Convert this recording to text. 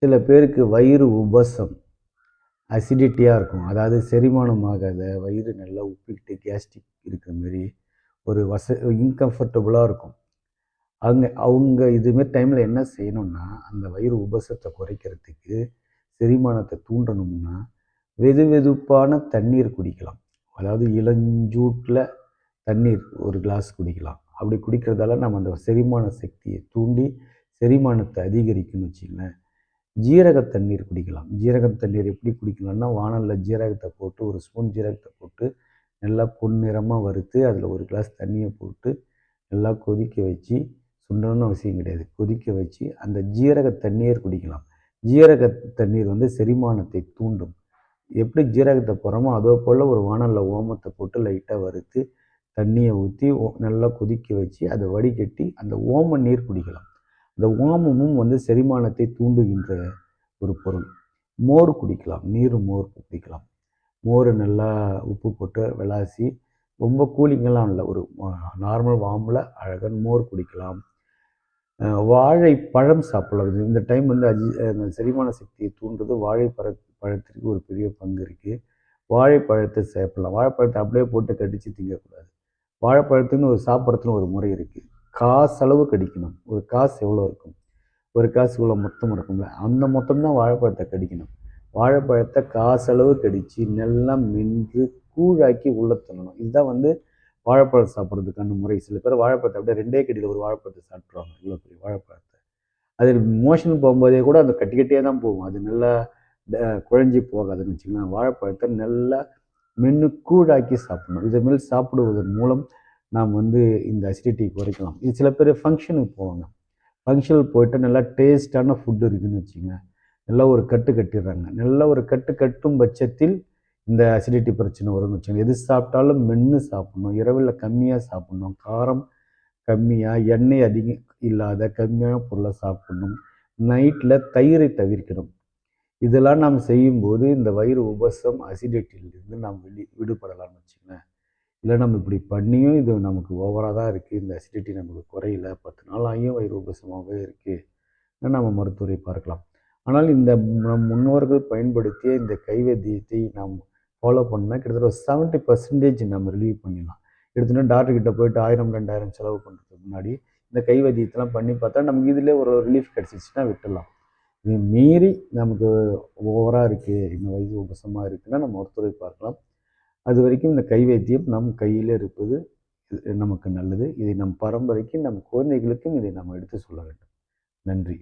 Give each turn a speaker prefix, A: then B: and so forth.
A: சில பேருக்கு வயிறு உபசம், அசிடிட்டியாக இருக்கும். அதாவது செரிமானம் ஆகாத வயிறு நல்லா உப்பிக்கிட்டு கேஸ்ட்ரிக் இருக்கிற மாரி ஒரு இன்கம்ஃபர்டபுளாக இருக்கும். அவங்க இதுமாரி டைமில் என்ன செய்யணும்னா, அந்த வயிறு உபசத்தை குறைக்கிறதுக்கு, செரிமானத்தை தூண்டணும்னா, வெதுவெதுப்பான தண்ணீர் குடிக்கலாம். அதாவது இளஞ்சூட்டில் தண்ணீர் ஒரு கிளாஸ் குடிக்கலாம். அப்படி குடிக்கிறதால நம்ம அந்த செரிமான சக்தியை தூண்டி செரிமானத்தை அதிகரிக்கும்னு வச்சுங்களேன். ஜீரக தண்ணீர் குடிக்கலாம். ஜீரக தண்ணீர் எப்படி குடிக்கலாம்னா, வாணலில் ஜீரகத்தை போட்டு ஒரு ஸ்பூன் ஜீரகத்தை போட்டு நல்லா பொன்னிறமாக வறுத்து அதில் ஒரு கிளாஸ் தண்ணியை போட்டு நல்லா கொதிக்க வச்சு, சுண்டணும்னு அவசியம் கிடையாது, கொதிக்க வச்சு அந்த ஜீரக தண்ணீர் குடிக்கலாம். ஜீரக தண்ணீர் வந்து செரிமானத்தை தூண்டும். எப்படி ஜீரகத்தை போடுறோமோ அதே போல் ஒரு வாணலில் ஓமத்தை போட்டு லைட்டாக வறுத்து தண்ணியை ஊற்றி நல்லா கொதிக்க வச்சு அதை வடிகட்டி அந்த ஓம நீர் குடிக்கலாம். இந்த ஓமமும் வந்து செரிமானத்தை தூண்டுகின்ற ஒரு பொருள். மோர் குடிக்கலாம், மோர் குடிக்கலாம். மோர் நல்லா உப்பு போட்டு விளாசி, ரொம்ப கூலிங்கெல்லாம் இல்லை, ஒரு நார்மல் வார்மில் அழகாக மோர் குடிக்கலாம். வாழைப்பழம் சாப்பிடலாம். இந்த டைம் வந்து அந்த செரிமான சக்தியை தூண்டுறது பழத்திற்கு ஒரு பெரிய பங்கு இருக்குது. வாழைப்பழத்தை சாப்பிடலாம். வாழைப்பழத்தை அப்படியே போட்டு கடித்து திங்கக்கூடாது. வாழைப்பழத்துக்குன்னு சாப்பிட்றதுன்னு ஒரு முறை இருக்குது. காசளவு கடிக்கணும். ஒரு காசு எவ்வளோ இருக்கும், ஒரு காசு இவ்வளோ மொத்தம் இருக்கும்ல, அந்த மொத்தம் தான் வாழைப்பழத்தை கடிக்கணும். வாழைப்பழத்தை காசளவு கடித்து நல்லா மென்று கூழாக்கி உள்ள தள்ளணும். இதுதான் வந்து வாழைப்பழம் சாப்பிட்றதுக்கான முறை. சில பேர் வாழைப்பழத்தை அப்படியே 2 கடியில் ஒரு வாழைப்பழத்தை சாப்பிட்ருவாங்க, இவ்வளோ பெரிய வாழைப்பழத்தை. அது மோஷன் போகும்போதே கூட அந்த கட்டி கட்டியே தான் போகும். அது நல்லா குழஞ்சி போகாதுன்னு வச்சுக்கலாம். வாழைப்பழத்தை நல்லா மென்று கூழாக்கி சாப்பிடணும். இதேமாரி சாப்பிடுவதன் மூலம் நாம் வந்து இந்த அசிடிட்டி குறைக்கலாம். இது சில பேர் ஃபங்க்ஷனுக்கு போவாங்க. ஃபங்க்ஷனுக்கு போயிட்டு நல்லா டேஸ்டான ஃபுட்டு இருக்குதுன்னு வச்சுங்க, நல்லா ஒரு கட்டு கட்டிடுறாங்க. நல்லா ஒரு கட்டு கட்டும் பட்சத்தில் இந்த அசிடிட்டி பிரச்சனை வரும்னு வச்சுக்கோங்க. எது சாப்பிட்டாலும் மென்று சாப்பிட்ணும். இரவில் கம்மியாக சாப்பிட்ணும். காரம் கம்மியாக, எண்ணெய் அதிகம் இல்லாத கம்மியான பொருளை சாப்பிட்ணும். நைட்டில் தயிரை தவிர்க்கணும். இதெல்லாம் நாம் செய்யும்போது இந்த வயிறு உபசம், அசிடிட்டியிலிருந்து நாம் விடுபடலாம்னு வச்சுக்கோங்களேன். இல்லை நம்ம இப்படி பண்ணியும் இது நமக்கு ஓவராக தான் இருக்குது, இந்த அசிடிட்டி நமக்கு குறையல, 10 நாள் ஆகியும் வயிறு உபசமாகவே இருக்குது, நம்ம மருத்துவரை பார்க்கலாம். ஆனால் இந்த நம் முன்னோர்கள் பயன்படுத்திய இந்த கைவைத்தியத்தை நாம் ஃபாலோ பண்ணால் கிட்டத்தட்ட ஒரு 70% நம்ம ரிலீவ் பண்ணிடலாம். எடுத்துகிட்டு டாக்டர்கிட்ட போயிட்டு 1000 2000 செலவு பண்ணுறதுக்கு முன்னாடி இந்த கைவைத்தியத்தெல்லாம் பண்ணி பார்த்தா நமக்கு இதிலே ஒரு ரிலீஃப் கிடச்சிச்சின்னா விட்டுடலாம். இது மீறி நமக்கு ஓவராக இருக்குது, இந்த வயிறு உபசமாக இருக்குதுன்னா நம்ம மருத்துவரை பார்க்கலாம். அது வரைக்கும் இந்த கைவைத்தியம் நம் கையில் இருப்பது நமக்கு நல்லது. இதை நம் பரம்பரைக்கு, நம் குழந்தைகளுக்கும் இதை நாம் எடுத்து சொல்ல வேண்டும். நன்றி.